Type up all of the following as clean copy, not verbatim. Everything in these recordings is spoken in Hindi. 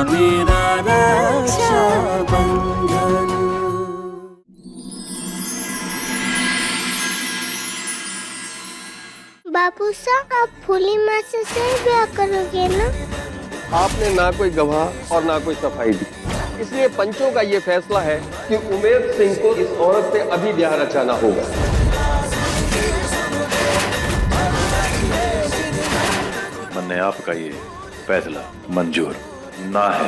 मेरा रक्षाबंधन। बाबू साहब, आप फूली माँ से ब्याह करोगे ना? आपने ना कोई गवाह और ना कोई सफाई दी, इसलिए पंचों का ये फैसला है कि उमेद सिंह को इस औरत से अभी ब्याह रचाना होगा। मैंने आपका ये फैसला मंजूर ना है।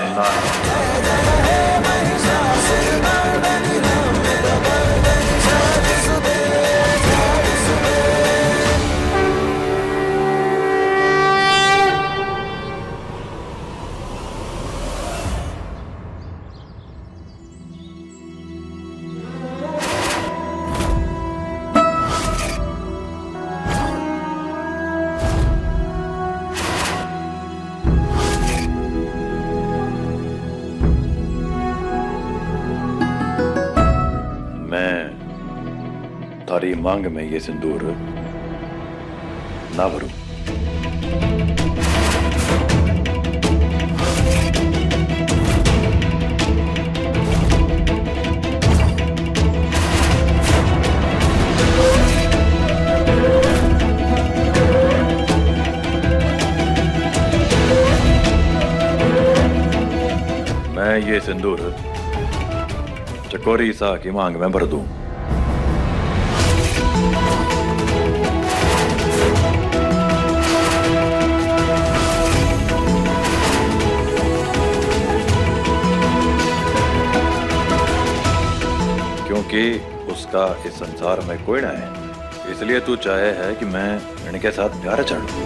थारी मांग में ये सिंदूर ना भरूं। मैं ये सिंदूर चकोरी सा की मांग में भर दूं। क्योंकि उसका इस संसार में कोई ना है, इसलिए तू चाहे है कि मैं इनके साथ प्यार चढ़ूं।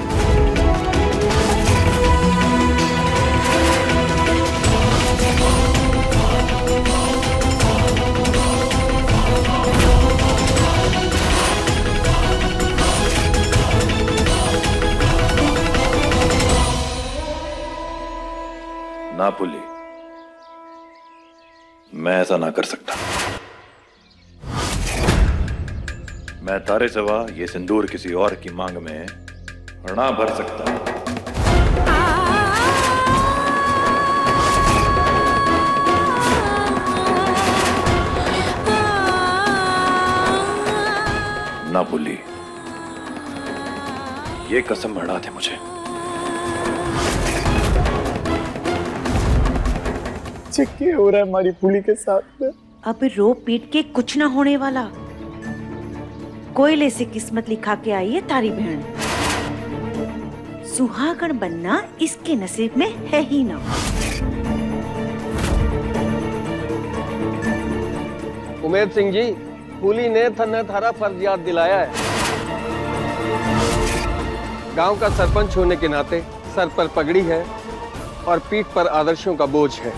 ना पुली, मैं ऐसा ना कर सकता। मैं तारे सिवा ये सिंदूर किसी और की मांग में ना भर सकता। ना पुली, ये कसम अड़ा थे मुझे। क्या हो रहा है हमारी पुली के साथ में? अब रो पीट के कुछ ना होने वाला। कोयले से किस्मत लिखा के आई है तारी बहन। सुहागण बनना इसके नसीब में है ही ना। उमेद सिंह जी, पुली ने थन्ने थारा फर्ज याद दिलाया है। गांव का सरपंच होने के नाते सर पर पगड़ी है और पीठ पर आदर्शों का बोझ है।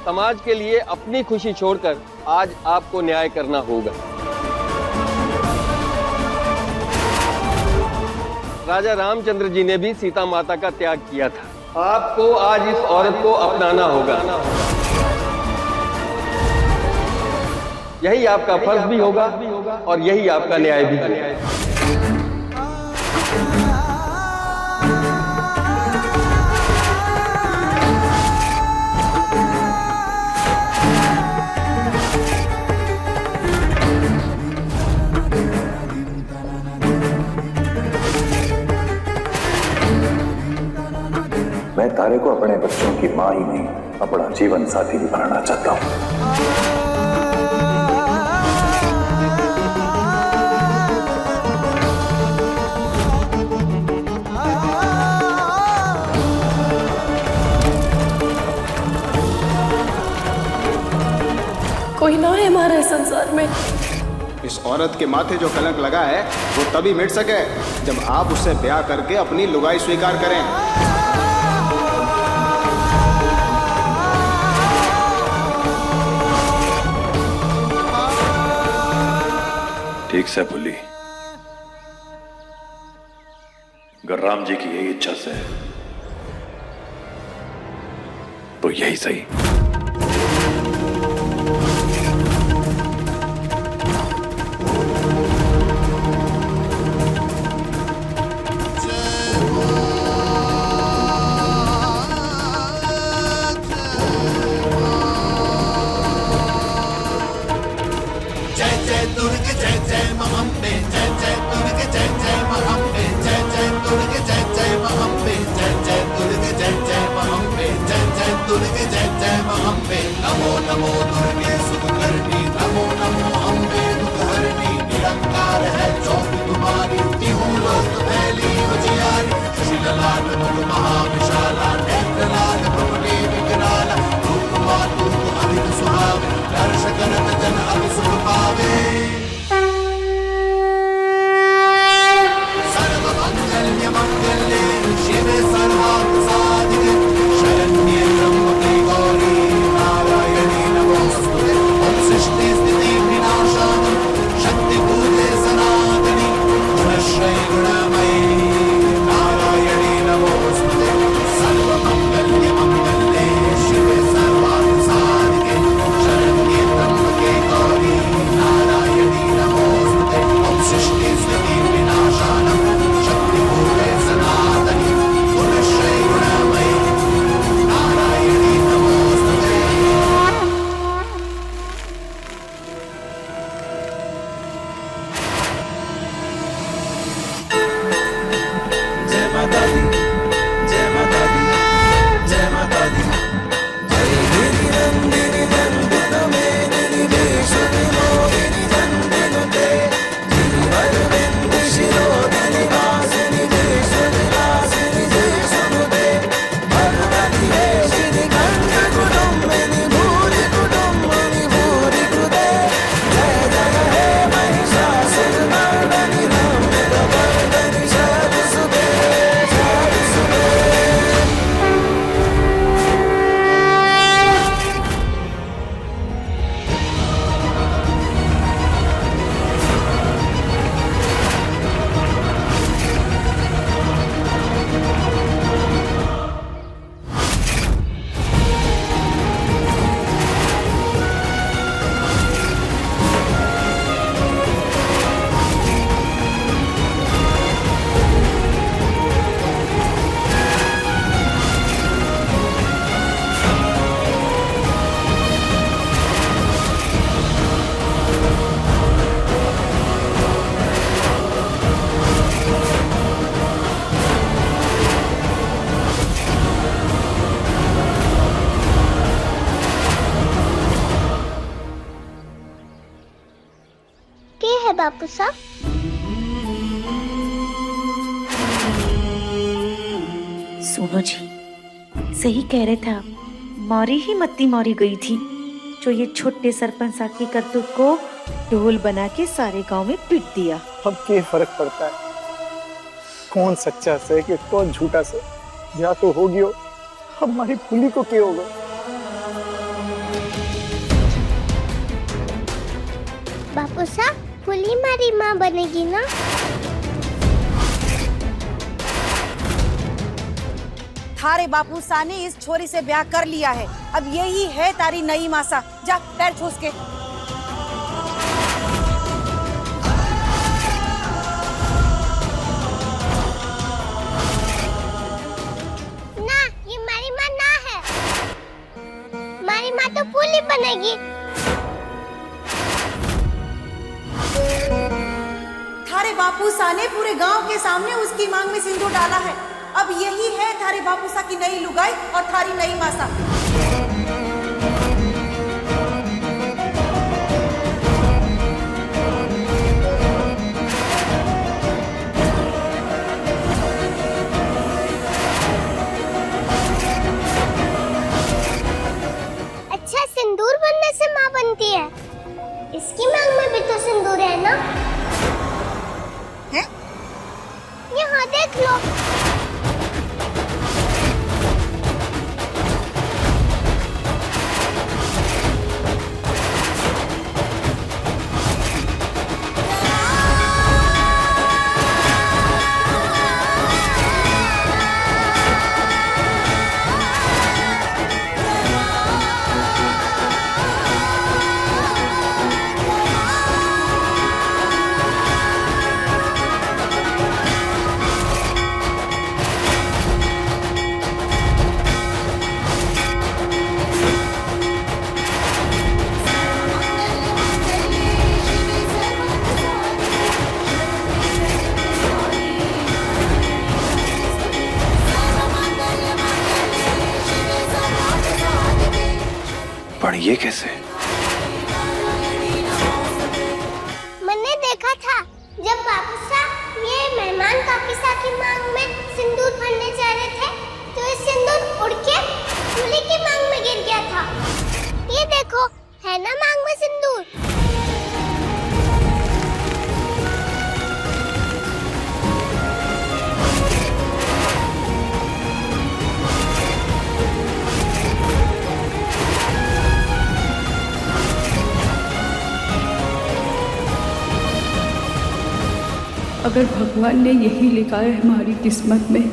समाज के लिए अपनी खुशी छोड़कर आज आपको न्याय करना होगा। राजा रामचंद्र जी ने भी सीता माता का त्याग किया था। आपको आज इस औरत को अपनाना होगा। यही आपका फर्ज भी होगा और यही आपका न्याय भी होगा। मैं तारे को अपने बच्चों की मां ही नहीं, अपना जीवन साथी भी बनाना चाहता हूं। कोई ना है हमारे संसार में। इस औरत के माथे जो कलंक लगा है वो तभी मिट सके जब आप उससे ब्याह करके अपनी लुगाई स्वीकार करें। ठीक से पुली, गर्राम जी की यही इच्छा से तो यही सही। बापू साहब। सुनो जी, सही कह रहे थे आप। मौरी ही मत्ती मौरी गई थी जो ये छोटे सरपंच साहब की करतूत को ढोल बना के सारे गांव में पीट दिया। अब क्या फर्क पड़ता है कौन सच्चा से कि कौन झूठा से? या तो होगी हो, हमारी फूली को क्या होगा? बापू साहब, फूली हमारी माँ बनेगी ना? थारे बापू सा ने इस छोरी से ब्याह कर लिया है। अब यही है तारी नई मासा। जा पैर छूस के। ना, ये हमारी माँ ना है। हमारी माँ तो फूली बनेगी। थारे बापू सा ने पूरे गांव के सामने उसकी मांग में सिंदूर डाला है। अब यही है थारे बापू सा की नई लुगाई और थारी नई मासा। अच्छा, सिंदूर बनने से माँ बनती है? इसकी मांग में भी तो सिंदूर है ना? है? यहाँ देख लो। ये कैसे? मैंने देखा था जब बापूसा ये मेहमान काकीसा की मांग में सिंदूर भरने जा रहे थे तो ये सिंदूर उड़ के फूली की मांग में गिर गया था। ये देखो, है ना मांग में सिंदूर। अगर भगवान ने यही लिखा है हमारी किस्मत में,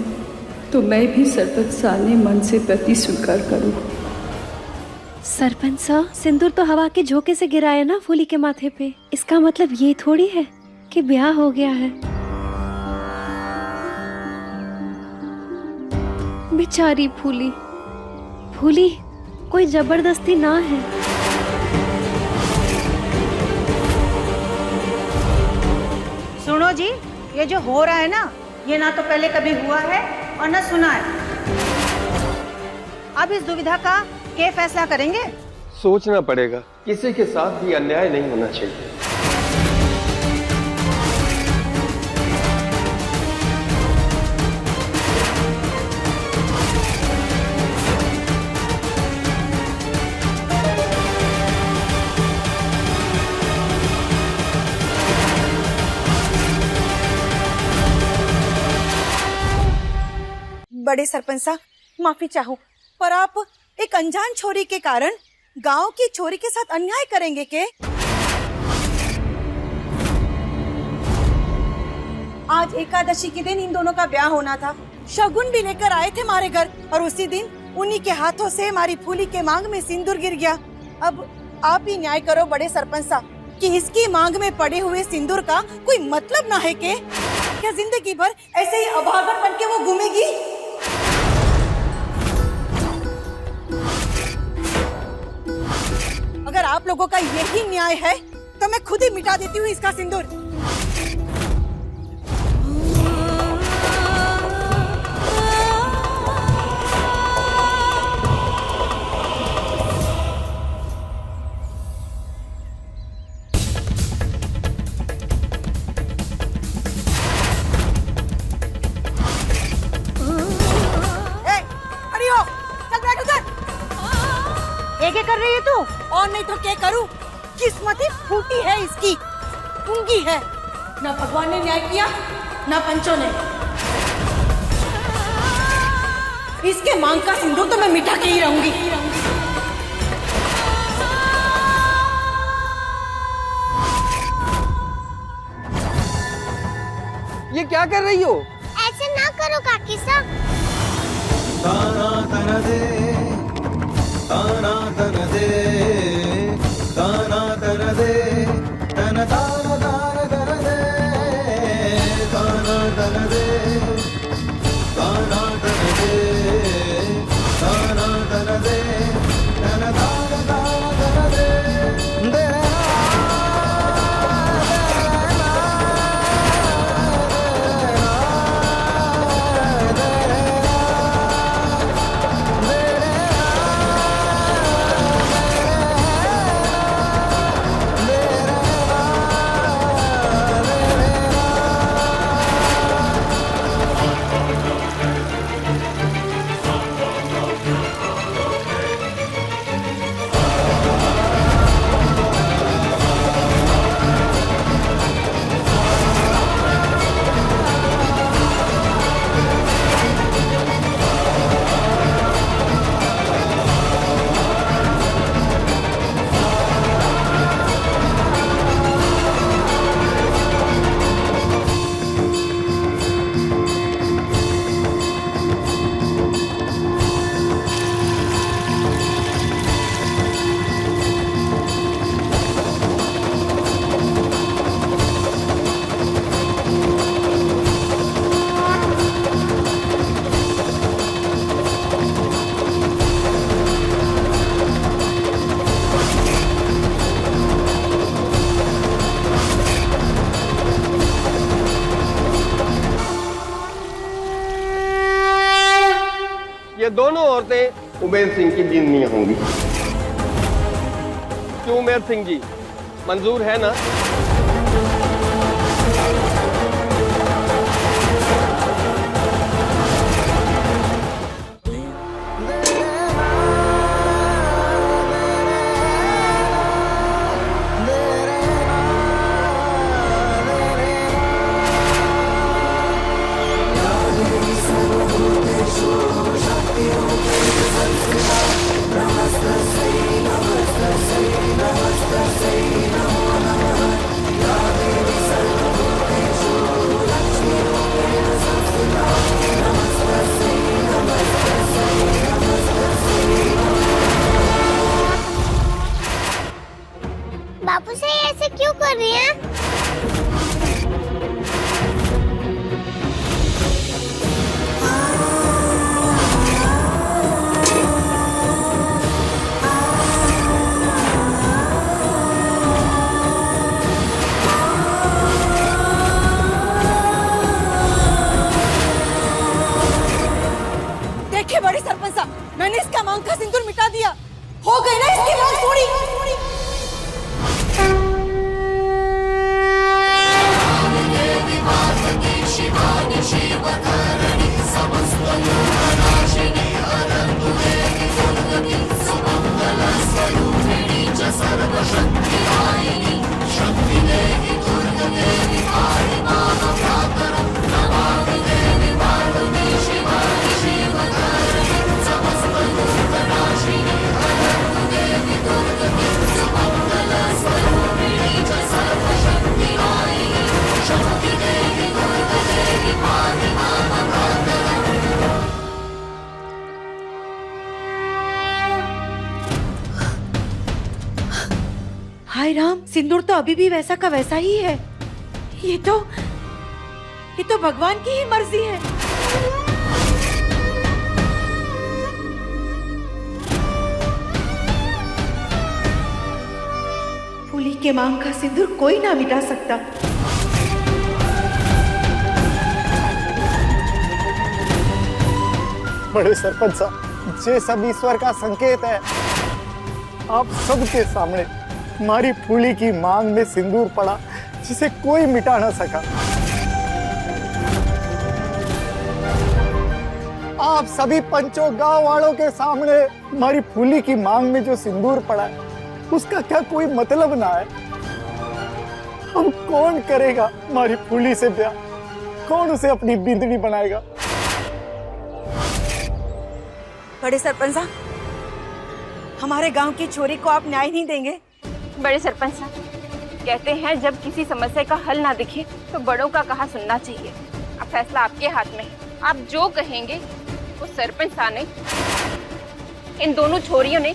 तो मैं भी सरपंच साने मन से प्रति स्वीकार करूं। सरपंच साहब, सिंदूर तो हवा के झोंके से गिरा है ना फूली के माथे पे। इसका मतलब ये थोड़ी है कि ब्याह हो गया है। बेचारी फूली, फूली कोई जबरदस्ती ना है। सुनो जी, ये जो हो रहा है ना, ये ना तो पहले कभी हुआ है और ना सुना है। अब इस दुविधा का क्या फैसला करेंगे? सोचना पड़ेगा। किसी के साथ भी अन्याय नहीं होना चाहिए। बड़े सरपंच साहब, माफी चाहूं, पर आप एक अनजान छोरी के कारण गांव की छोरी के साथ अन्याय करेंगे के? आज एकादशी के दिन इन दोनों का ब्याह होना था। शगुन भी लेकर आए थे हमारे घर और उसी दिन उन्हीं के हाथों से हमारी फूली के मांग में सिंदूर गिर गया। अब आप ही न्याय करो बड़े सरपंच साहब कि इसकी मांग में पड़े हुए सिंदूर का कोई मतलब ना है के? क्या जिंदगी भर ऐसे ही अभागन बन के वो घूमेगी? अगर आप लोगों का यही न्याय है तो मैं खुद ही मिटा देती हूँ इसका सिंदूर। क्या कर रही है तू? और नहीं तो क्या करूं? किस्मत ही फूटी है इसकी, गूंगी है। ना भगवान ने न्याय किया, ना पंचों ने। इसके मांग का सिंदूर तो मैं मिटा के ही रहूंगी। ये क्या कर रही हो? ऐसे ना करो काकीसा। ताना तन दे, ताना तन दे, ताना तन दे, तन ताना ताना तन दे, ताना तन दे, ताना तन दे, ताना तन दे, तन ताना ताना तन दे, दे ये दोनों औरतें उबेर सिंह की बीनियां होंगी। क्यों मेहर सिंह जी, मंजूर है ना? बापू से ऐसे क्यों कर रही हैं? देखिए बड़े सरपंच साहब, मैंने इसका मांग का सिंदूर मिटा दिया। हो गई ना इसकी मांग पूरी। हाय राम, सिंदूर तो अभी भी वैसा का वैसा ही है। ये तो भगवान की ही मर्जी है। फूली के मांग का सिंदूर कोई ना मिटा सकता। बड़े सरपंच साहब, ये सब ईश्वर का संकेत है। आप सबके सामने हमारी फूली की मांग में सिंदूर पड़ा जिसे कोई मिटा ना सका। आप सभी पंचों गांव वालों के सामने हमारी फूली की मांग में जो सिंदूर पड़ा है उसका क्या कोई मतलब ना है? हम कौन करेगा हमारी फूली से ब्याह? कौन उसे अपनी बिंदनी बनाएगा? बड़े सरपंच साहब, हमारे गांव की छोरी को आप न्याय नहीं देंगे? बड़े सरपंच साहब कहते हैं जब किसी समस्या का हल ना दिखे तो बड़ों का कहा सुनना चाहिए। अब फैसला आपके हाथ में है। आप जो कहेंगे वो सरपंच साहब ने, इन दोनों छोरियों ने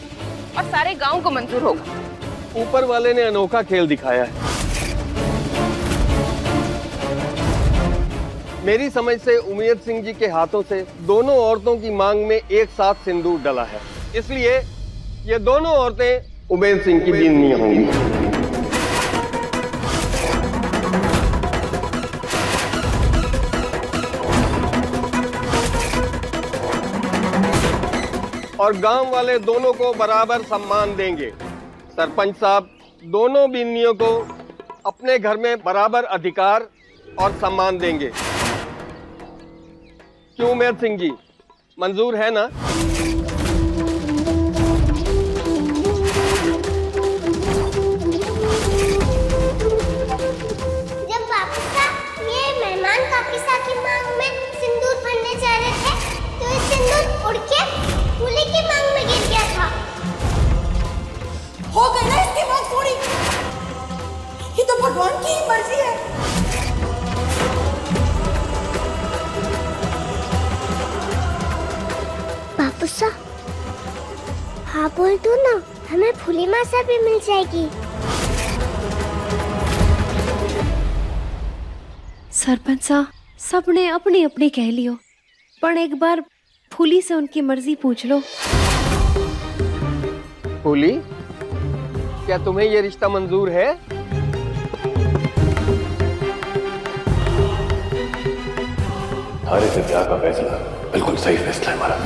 और सारे गांव को मंजूर होगा। ऊपर वाले ने अनोखा खेल दिखाया है। मेरी समझ से उमेर सिंह जी के हाथों से दोनों औरतों की मांग में एक साथ सिंदूर डला है, इसलिए ये दोनों औरतें उमेर सिंह की बीनियां होंगी। और गांव वाले दोनों को बराबर सम्मान देंगे। सरपंच साहब दोनों बीनियों को अपने घर में बराबर अधिकार और सम्मान देंगे। क्यों उमेर सिंह जी, मंजूर है ना? जब बापूसा ये मेहमान काफिसा की मांग में सिंदूर भरने जा रहे थे तो ये सिंदूर उड़ के फूली की मांग में गिर गया था। हो गई ना इसकी मांग पूरी। ये तो भगवान की ही मर्जी है। बापूसा, हाँ बोल दो ना, हमें फूली मासा भी मिल जाएगी। सरपंच साहब, सबने अपनी अपनी कह लियो, पर एक बार फूली से उनकी मर्जी पूछ लो। फूली, क्या तुम्हें ये रिश्ता मंजूर है? थारे से ब्याह का फैसला बिल्कुल सही फैसला है हमारा।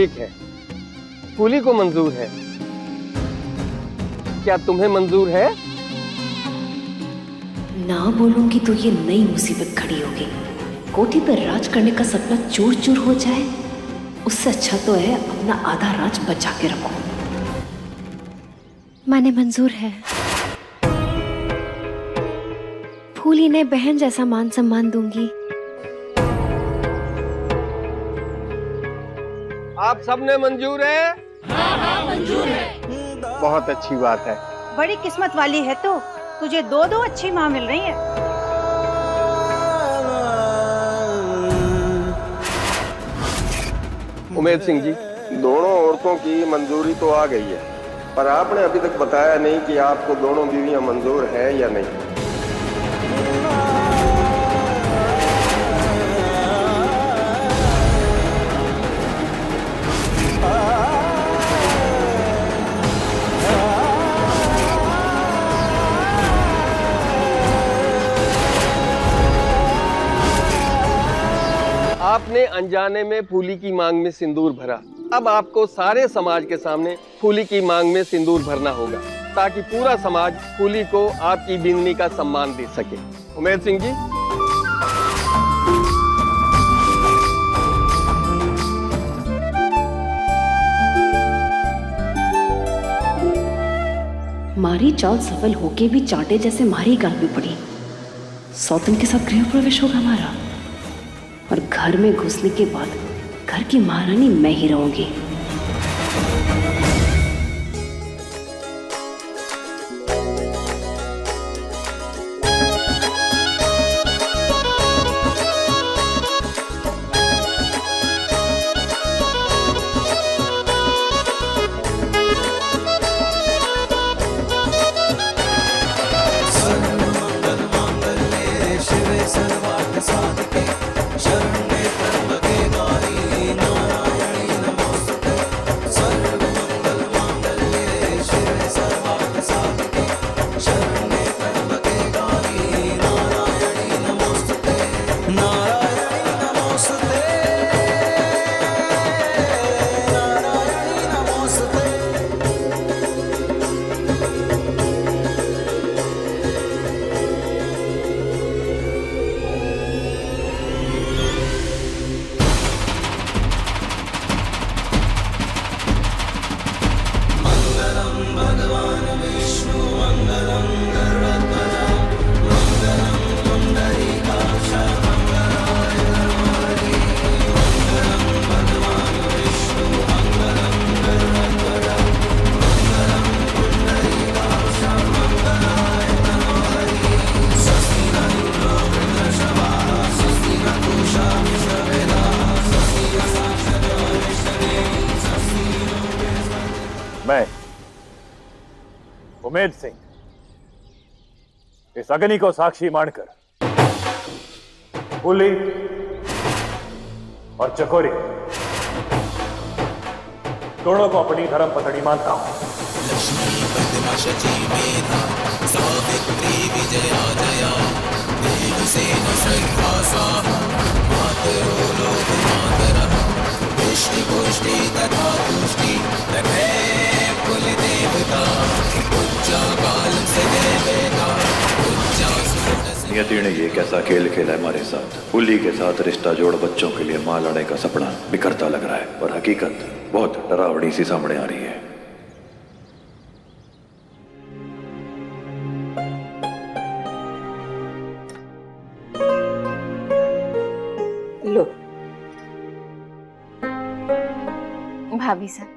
ठीक है, फूली को मंजूर है। क्या तुम्हें मंजूर है? ना बोलूंगी तो ये नई मुसीबत खड़ी होगी। कोठी पर राज करने का सपना चूर चूर हो जाए, उससे अच्छा तो है अपना आधा राज बचा के रखो। माने मंजूर है। फूली ने बहन जैसा मान सम्मान दूंगी। आप सबने मंजूर है? हाँ, मंजूर है। बहुत अच्छी बात है। बड़ी किस्मत वाली है तो तुझे दो अच्छी माँ मिल रही है। उमेद सिंह जी, दोनों औरतों की मंजूरी तो आ गई है, पर आपने अभी तक बताया नहीं कि आपको दोनों बीवियां मंजूर है या नहीं। आपने अनजाने में फूली की मांग में सिंदूर भरा। अब आपको सारे समाज के सामने फूली की मांग में सिंदूर भरना होगा, ताकि पूरा समाज फूली को आपकी बिंदनी का सम्मान दे सके। उमेद सिंह जी, मारी चाल सफल होके भी चांटे जैसे मारी गाल भी पड़ी। सौतन के साथ गृह प्रवेश होगा हमारा, और घर में घुसने के बाद घर की महारानी मैं ही रहूंगी। मैं उमेद सिंह इस अग्नि को साक्षी मानकर फूली और चकोरी दोनों को अपनी धर्म पत्नी मानता हूं। नियति ने ये कैसा खेल खेला है हमारे साथ। फूली के साथ रिश्ता जोड़ बच्चों के लिए मां लाने का सपना बिखरता लग रहा है, और हकीकत बहुत डरावनी सी सामने आ रही है। लो भाभी साहब,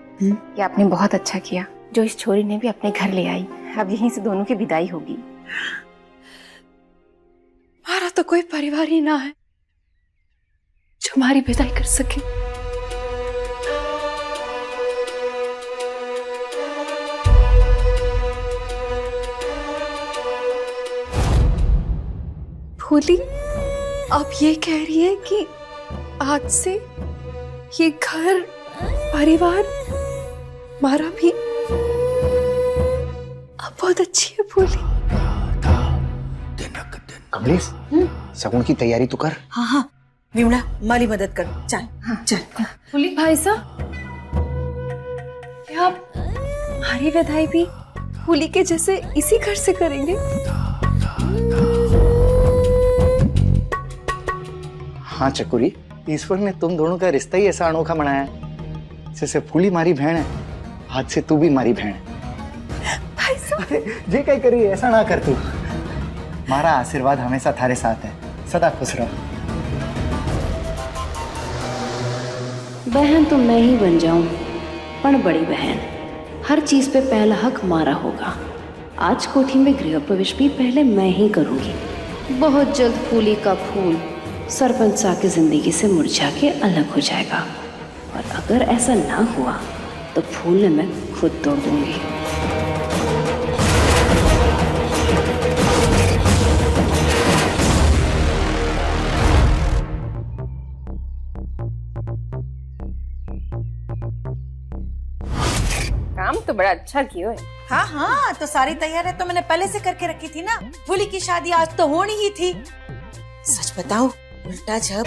ये आपने बहुत अच्छा किया जो इस छोरी ने भी अपने घर ले आई। अब यहीं से दोनों की विदाई होगी। हमारा तो कोई परिवार ही ना है जो हमारी विदाई कर सके। फूली, आप ये कह रही है कि आज से ये घर परिवार हमारा भी। आप बहुत अच्छी है फूली। कमलेश, सगुन की तैयारी तो कर। हाँ हाँ विमला, माली मदद कर। चल हाँ चल। फूली भाई साहब, आप हमारी विदाई भी फूली के जैसे इसी घर से करेंगे? हाँ चकोरी, ईश्वर ने तुम दोनों का रिश्ता ही ऐसा अनोखा बनाया है। जैसे फूली मारी बहन है, आज से तू भी मारी बहन है। भाई साहब जे कहीं करी ऐसा ना कर तू। हमारा आशीर्वाद हमेशा थारे साथ है, सदा खुश रहो। बहन तो मैं ही बन जाऊं, पर बड़ी बहन, हर चीज पे पहला हक मारा होगा। आज कोठी में गृह प्रवेश भी पहले मैं ही करूंगी। बहुत जल्द फूली का फूल सरपंच सा की जिंदगी से मुरझा के अलग हो जाएगा, और अगर ऐसा ना हुआ तो फूल ने मैं खुद तोड़ दूंगी। काम तो बड़ा अच्छा किया है। हाँ हाँ, तो सारी तैयारी तो मैंने पहले से करके रखी थी ना। फूली की शादी आज तो होनी ही थी। सच बताओ, उल्टा जब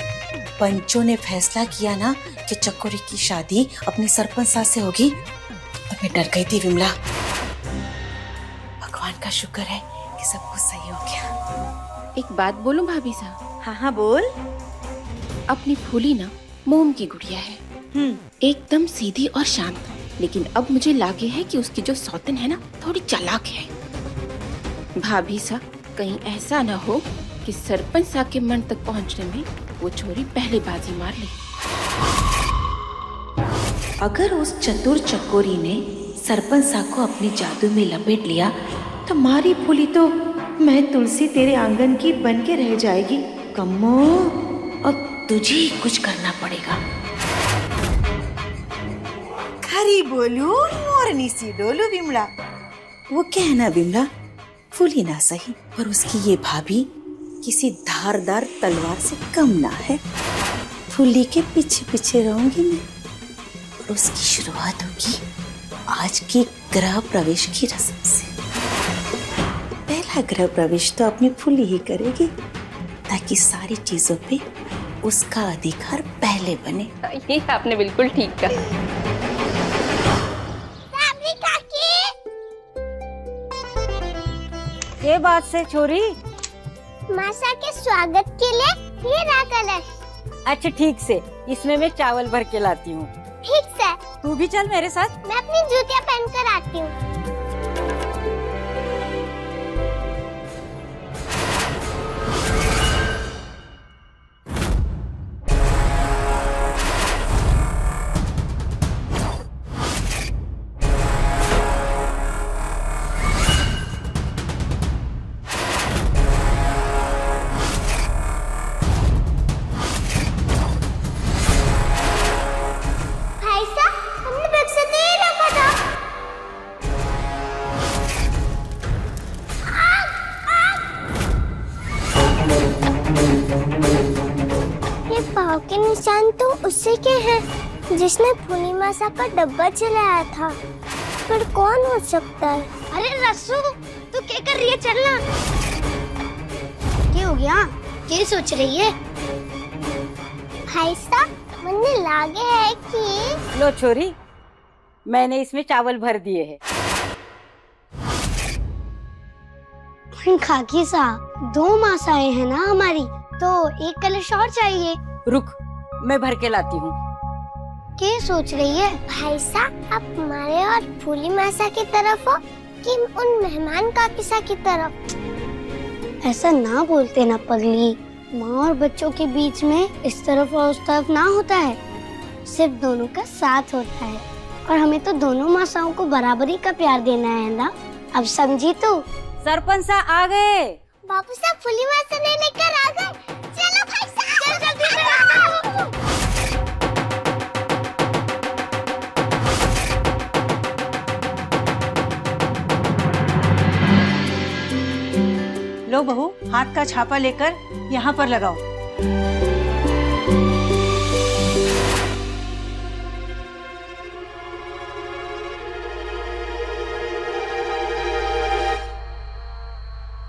पंचों ने फैसला किया ना कि चकोरी की शादी अपने सरपंच साथ से होगी, तो मैं डर गई थी विमला। भगवान का शुक्र है कि सब कुछ सही हो गया। एक बात बोलूं भाभी साहब? हाँ हाँ बोल। अपनी फूली ना मोम की गुड़िया है, एकदम सीधी और शांत, लेकिन अब मुझे लागे है कि उसकी जो सौतन है ना थोड़ी चालाक है। भाभी साहब, कहीं ऐसा ना हो कि सरपंच साहब के मन तक पहुंचने में वो छोरी पहले बाजी मार ले। अगर उस चतुर चकोरी ने सरपंच साहब को अपने जादू में लपेट लिया तो मारी फूली तो मैं तुलसी तेरे आंगन की बन के रह जाएगी। कम्मो, अब तुझे ही कुछ करना पड़ेगा। खरी बोलू मोरनी सी डोलू विमला। वो क्या है ना विमला, फूली ना सही पर उसकी ये भाभी किसी धारदार तलवार से कम ना है। फूली के पीछे पीछे रहूंगी मैं, और उसकी शुरुआत होगी आज की गृह प्रवेश की रस्म से। पहला गृह प्रवेश तो अपनी फूली ही करेगी, ताकि सारी चीजों पे उसका अधिकार पहले बने। ये आपने बिल्कुल ठीक कहा। ये बात से छोरी, मासा के स्वागत के लिए ये रहा कलश। अच्छा ठीक से, इसमें मैं चावल भर के लाती हूँ। ठीक से। तू भी चल मेरे साथ। मैं अपनी जूतियाँ पहन कर आती हूँ। के निशान तो उससे के हैं जिसने फूली मासा का डब्बा चलाया था, पर कौन हो सकता है? अरे रस्सू, तू क्या कर रही है? चलना। क्या हो गया? क्या सोच रही है? भाई साहब, मुझे लागे है कि लो छोरी, मैंने इसमें चावल भर दिए हैं। खाकी साहब, 2 मासाएं हैं ना हमारी, तो एक कलश और चाहिए। रुक, मैं भर के लाती हूँ। क्या सोच रही है? भाई साहब, आप हमारे और फूली मासा की तरफ हो कि उन मेहमान का किसा की तरफ? ऐसा ना बोलते ना पगली। माँ और बच्चों के बीच में इस तरफ और उस तरफ ना होता है, सिर्फ दोनों का साथ होता है। और हमें तो दोनों मासाओं को बराबरी का प्यार देना है ना। अब समझी तू? सरपंच साहब आ गए। बापू साहब फूली मासा ने लेकर आ गए। चलो भाई साहब, चल जल्दी से। लो बहू, हाथ का छापा लेकर यहाँ पर लगाओ।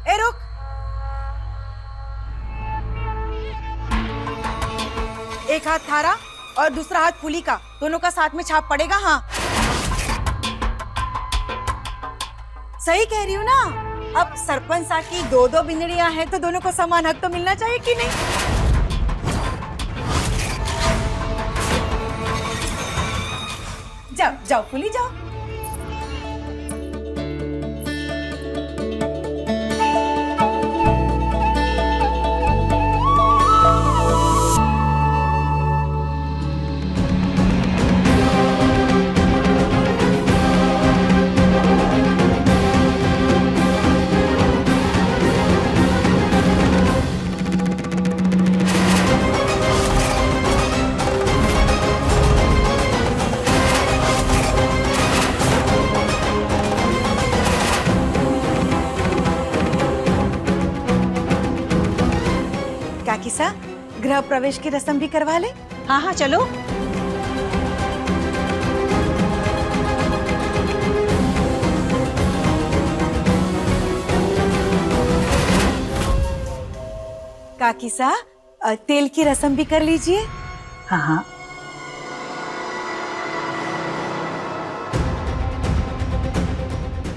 ए रुक। एक हाथ थारा और दूसरा हाथ फूली का, दोनों का साथ में छाप पड़ेगा। हाँ सही कह रही हूँ ना। अब सरपंच साहब की दो दो बिंदड़ियां हैं तो दोनों को समान हक तो मिलना चाहिए कि नहीं? जाओ जाओ फूली जाओ। काकीसा, गृह प्रवेश की रस्म भी करवा ले। हाँ हाँ चलो। काकीसा, तेल की रस्म भी कर लीजिए। हाँ हाँ।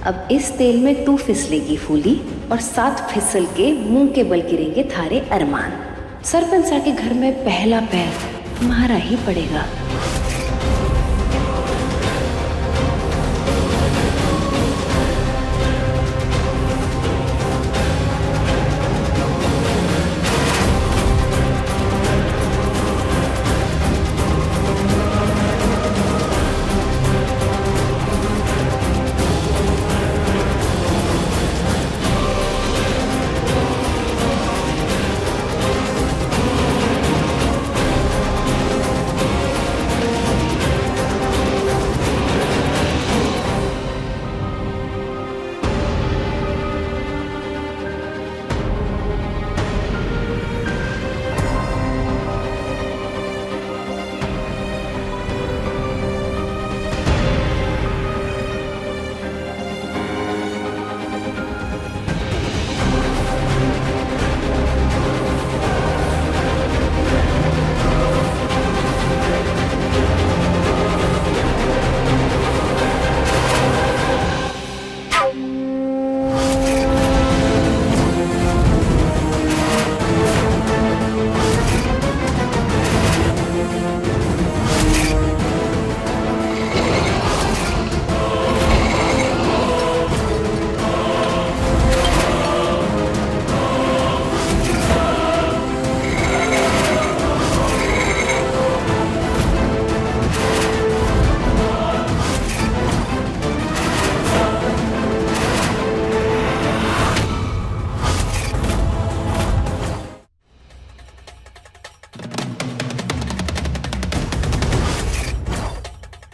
अब इस तेल में तू फिसलेगी फूली, और साथ फिसल के मुंह के बल गिरेंगे थारे अरमान। सरपंच के घर में पहला पैर तुम्हारा ही पड़ेगा।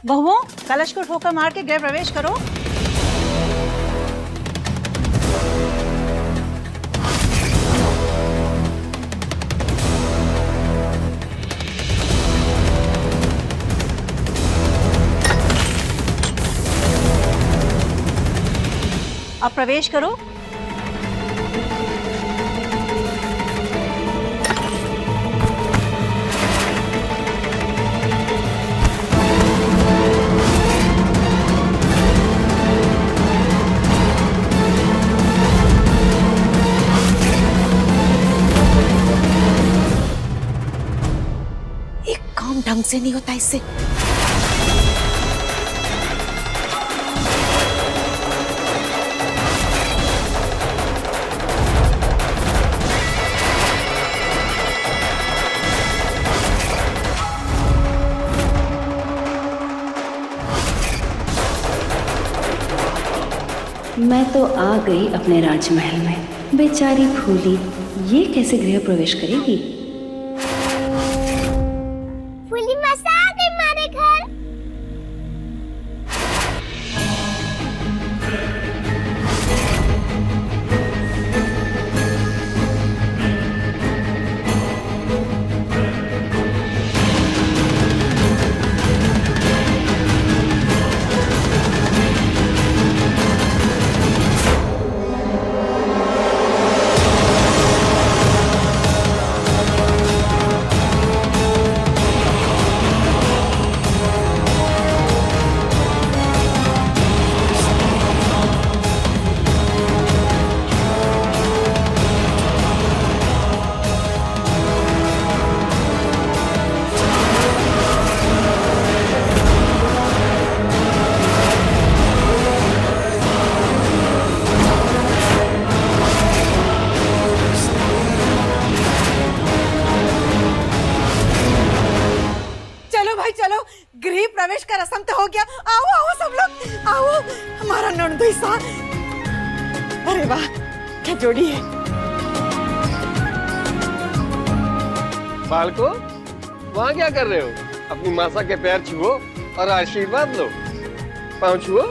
बहुओं, कलश को ठोकर मार के गृह प्रवेश करो। अब प्रवेश करो। ढंग से नहीं होता इससे। मैं तो आ गई अपने राजमहल में। बेचारी फूली ये कैसे गृह प्रवेश करेगी? फूली मसा आ गई हमारे घर। आओ सब लोग आओ, हमारा नंदोईसा। अरे वाह क्या जोड़ी है। बालको, वहाँ क्या कर रहे हो? अपनी मासा के पैर छुओ और आशीर्वाद लो। पाँव छुओ।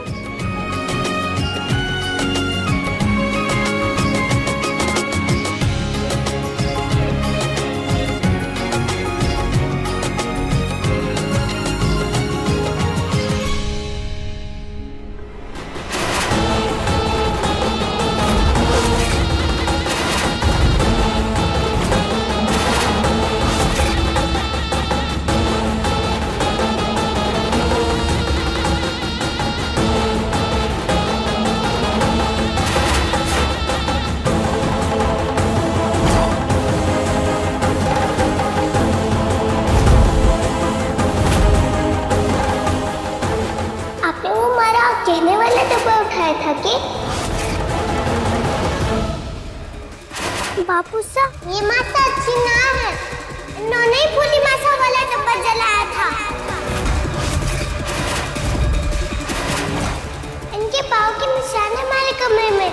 कहने वाला डब्बा उठाया था कि बापू साहब, ये मासा अच्छी ना है, इन्होंने ही फूली मासा वाला डब्बा जलाया था। इनके पाँव के निशान है हमारे कमरे में।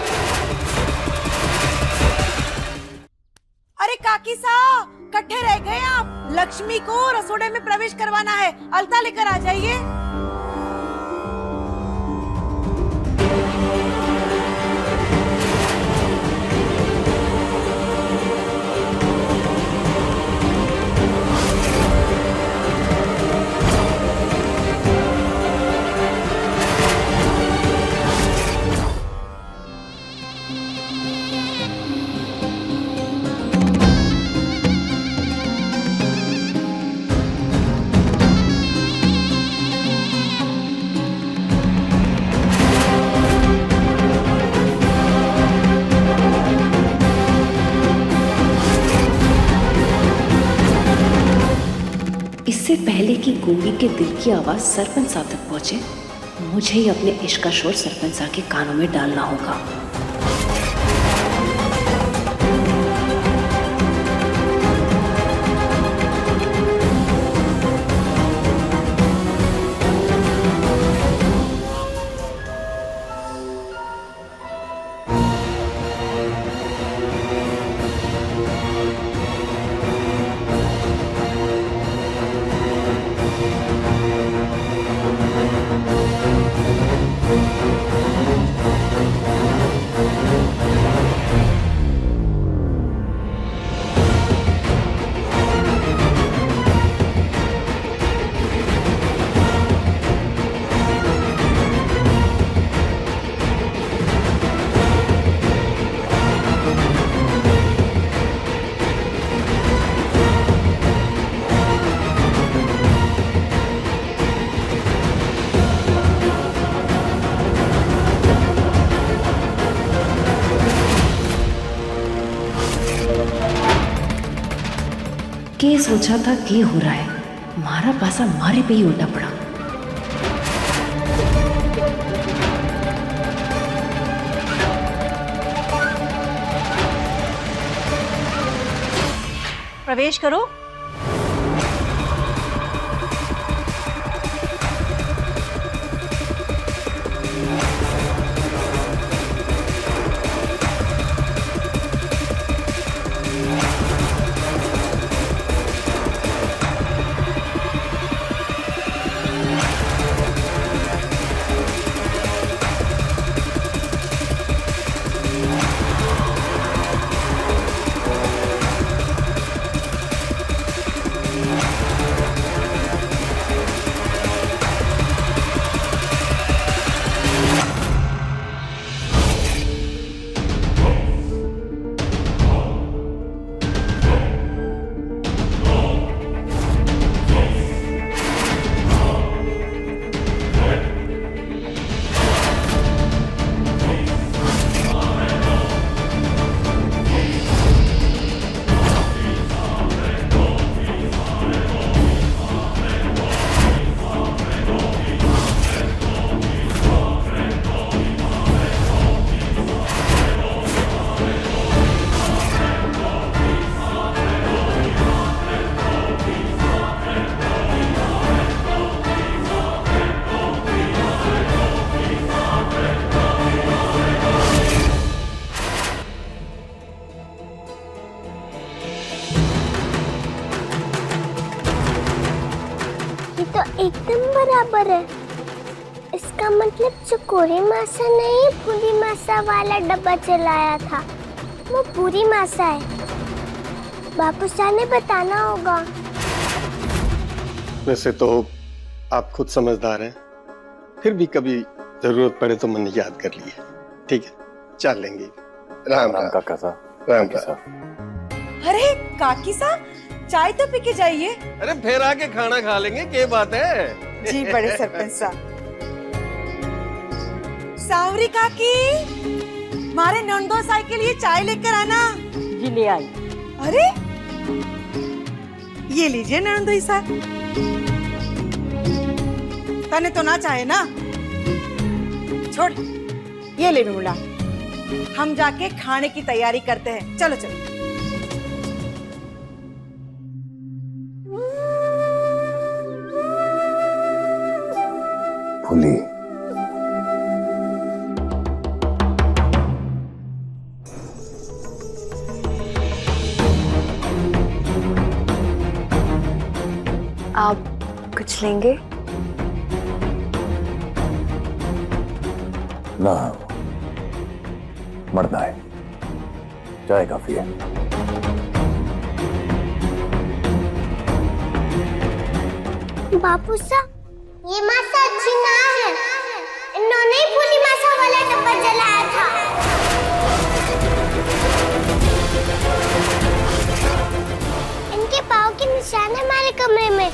अरे काकी साहब, इकट्ठे रह गए आप। लक्ष्मी को रसोड़े में प्रवेश करवाना है, अलता लेकर आ जाइए। इससे पहले कि गूंगी के दिल की आवाज सरपंच साहब तक पहुंचे, मुझे ही अपने इश्क का शोर सरपंच साहब के कानों में डालना होगा। के सोचा था क्या हो रहा है, मारा पासा मारे पे ही उल्टा पड़ा। प्रवेश करो। इसका मतलब चकोरी मासा नहीं, फूली मासा वाला डब्बा चलाया था वो पूरी मासा है। बापूसा ने बताना होगा। वैसे तो आप खुद समझदार हैं, फिर भी कभी जरूरत पड़े तो मन याद कर लिए। ठीक है, चल लेंगे। राम राम काका साहब। राम राम। अरे काकी साहब, चाय तो पी के जाइए। अरे फिर आके खाना खा लेंगे, क्या बात है। जी बड़े सरपंच साहब। सावरी काकी, मारे नंदो साई के लिए चाय लेकर आना। जी ले आई। अरे ये लीजिए नंदोई साहब। तने तो ना चाहे ना, छोड़ ये ले नूला। हम जाके खाने की तैयारी करते हैं। चलो चलो। फूली, आप कुछ लेंगे? ना मरना है, चाय काफी है। बापूसा, ये मासा अच्छी ना है। इन्होंने ही फूली मासा वाला डब्बा जलाया था। इनके पाँव के निशान है हमारे कमरे में।